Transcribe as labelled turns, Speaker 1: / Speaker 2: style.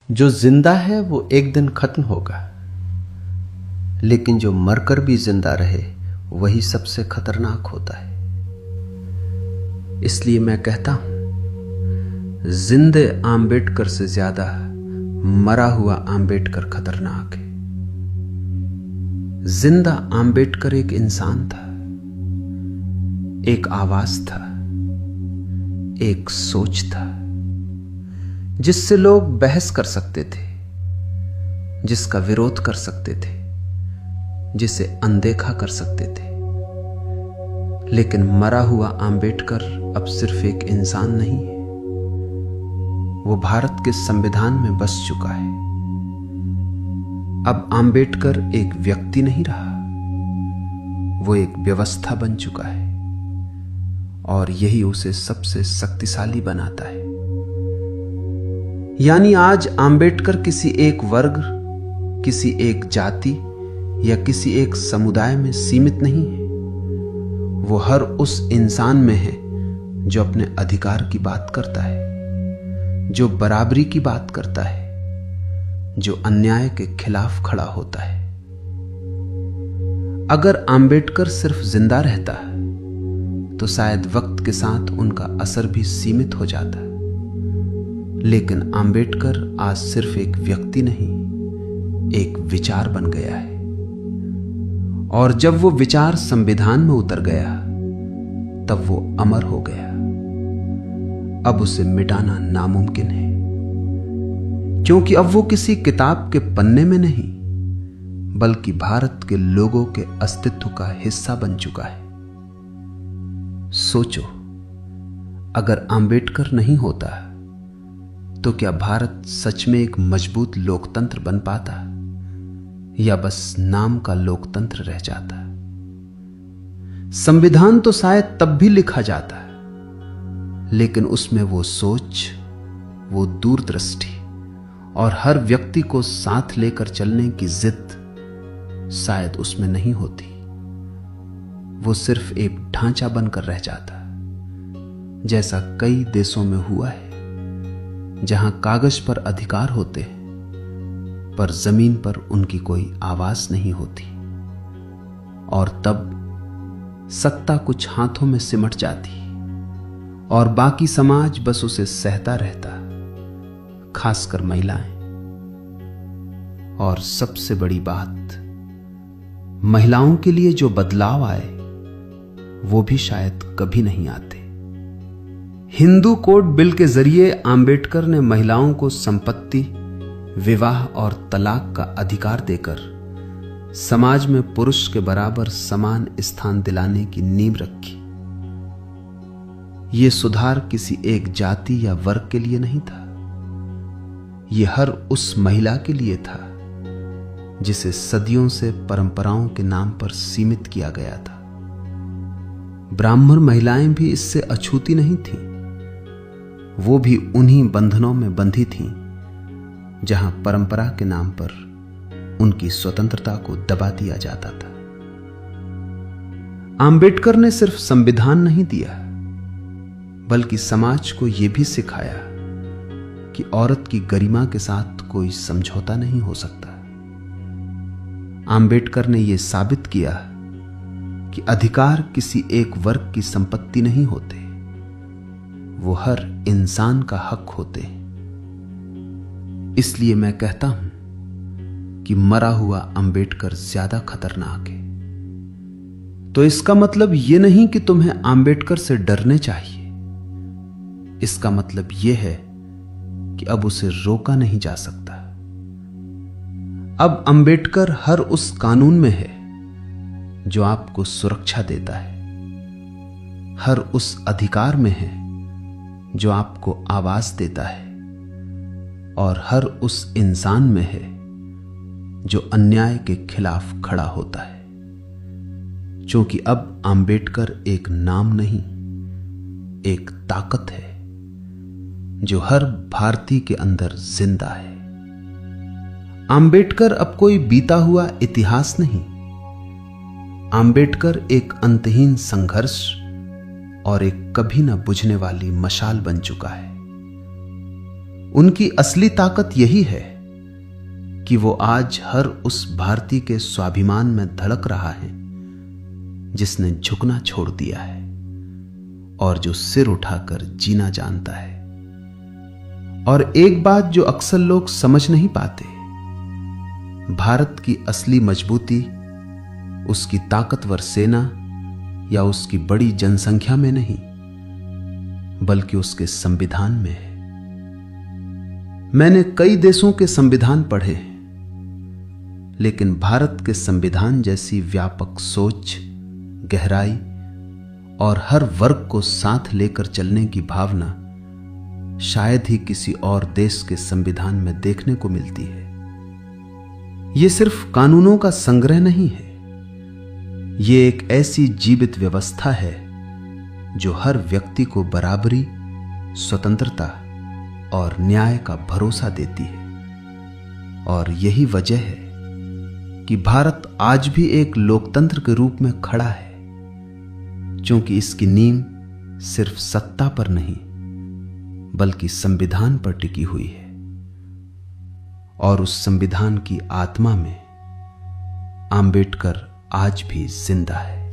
Speaker 1: जो जिंदा है वो एक दिन खत्म होगा, लेकिन जो मरकर भी जिंदा रहे वही सबसे खतरनाक होता है। इसलिए मैं कहता हूं, जिंदे आम्बेडकर से ज्यादा मरा हुआ आम्बेडकर खतरनाक है। जिंदा आम्बेडकर एक इंसान था, एक आवाज था, एक सोच था, जिससे लोग बहस कर सकते थे, जिसका विरोध कर सकते थे, जिसे अनदेखा कर सकते थे। लेकिन मरा हुआ आम्बेडकर अब सिर्फ एक इंसान नहीं है, वो भारत के संविधान में बस चुका है। अब आम्बेडकर एक व्यक्ति नहीं रहा, वो एक व्यवस्था बन चुका है, और यही उसे सबसे शक्तिशाली बनाता है। यानी आज आम्बेडकर किसी एक वर्ग, किसी एक जाति या किसी एक समुदाय में सीमित नहीं है। वो हर उस इंसान में है जो अपने अधिकार की बात करता है, जो बराबरी की बात करता है, जो अन्याय के खिलाफ खड़ा होता है। अगर आम्बेडकर सिर्फ जिंदा रहता तो शायद वक्त के साथ उनका असर भी सीमित हो जाता। लेकिन आम्बेडकर आज सिर्फ एक व्यक्ति नहीं, एक विचार बन गया है। और जब वो विचार संविधान में उतर गया तब वो अमर हो गया। अब उसे मिटाना नामुमकिन है, क्योंकि अब वो किसी किताब के पन्ने में नहीं, बल्कि भारत के लोगों के अस्तित्व का हिस्सा बन चुका है। सोचो, अगर आम्बेडकर नहीं होता तो क्या भारत सच में एक मजबूत लोकतंत्र बन पाता, या बस नाम का लोकतंत्र रह जाता? संविधान तो शायद तब भी लिखा जाता, लेकिन उसमें वो सोच, वो दूरदृष्टि और हर व्यक्ति को साथ लेकर चलने की जिद शायद उसमें नहीं होती। वो सिर्फ एक ढांचा बनकर रह जाता, जैसा कई देशों में हुआ है, जहां कागज पर अधिकार होते हैं पर जमीन पर उनकी कोई आवाज नहीं होती। और तब सत्ता कुछ हाथों में सिमट जाती और बाकी समाज बस उसे सहता रहता, खासकर महिलाएं। और सबसे बड़ी बात, महिलाओं के लिए जो बदलाव आए वो भी शायद कभी नहीं आते। हिंदू कोड बिल के जरिए आम्बेडकर ने महिलाओं को संपत्ति, विवाह और तलाक का अधिकार देकर समाज में पुरुष के बराबर समान स्थान दिलाने की नींव रखी। यह सुधार किसी एक जाति या वर्ग के लिए नहीं था, यह हर उस महिला के लिए था जिसे सदियों से परंपराओं के नाम पर सीमित किया गया था। ब्राह्मण महिलाएं भी इससे अछूती नहीं थीं, वो भी उन्हीं बंधनों में बंधी थीं जहां परंपरा के नाम पर उनकी स्वतंत्रता को दबा दिया जाता था। आम्बेडकर ने सिर्फ संविधान नहीं दिया, बल्कि समाज को यह भी सिखाया कि औरत की गरिमा के साथ कोई समझौता नहीं हो सकता। आम्बेडकर ने यह साबित किया कि अधिकार किसी एक वर्ग की संपत्ति नहीं होते, वो हर इंसान का हक होते। इसलिए मैं कहता हूं कि मरा हुआ आम्बेडकर ज्यादा खतरनाक है। तो इसका मतलब यह नहीं कि तुम्हें आम्बेडकर से डरने चाहिए। इसका मतलब यह है कि अब उसे रोका नहीं जा सकता। अब आम्बेडकर हर उस कानून में है जो आपको सुरक्षा देता है, हर उस अधिकार में है जो आपको आवाज देता है, और हर उस इंसान में है जो अन्याय के खिलाफ खड़ा होता है। क्योंकि अब आम्बेडकर एक नाम नहीं, एक ताकत है जो हर भारतीय के अंदर जिंदा है। आम्बेडकर अब कोई बीता हुआ इतिहास नहीं, आम्बेडकर एक अंतहीन संघर्ष और एक कभी न बुझने वाली मशाल बन चुका है। उनकी असली ताकत यही है कि वो आज हर उस भारतीय के स्वाभिमान में धड़क रहा है जिसने झुकना छोड़ दिया है और जो सिर उठाकर जीना जानता है। और एक बात जो अक्सर लोग समझ नहीं पाते, भारत की असली मजबूती उसकी ताकतवर सेना या उसकी बड़ी जनसंख्या में नहीं, बल्कि उसके संविधान में है। मैंने कई देशों के संविधान पढ़े हैं, लेकिन भारत के संविधान जैसी व्यापक सोच, गहराई और हर वर्ग को साथ लेकर चलने की भावना शायद ही किसी और देश के संविधान में देखने को मिलती है। यह सिर्फ कानूनों का संग्रह नहीं है, यह एक ऐसी जीवित व्यवस्था है जो हर व्यक्ति को बराबरी, स्वतंत्रता और न्याय का भरोसा देती है। और यही वजह है कि भारत आज भी एक लोकतंत्र के रूप में खड़ा है, क्योंकि इसकी नींव सिर्फ सत्ता पर नहीं बल्कि संविधान पर टिकी हुई है। और उस संविधान की आत्मा में आंबेडकर आज भी जिंदा है।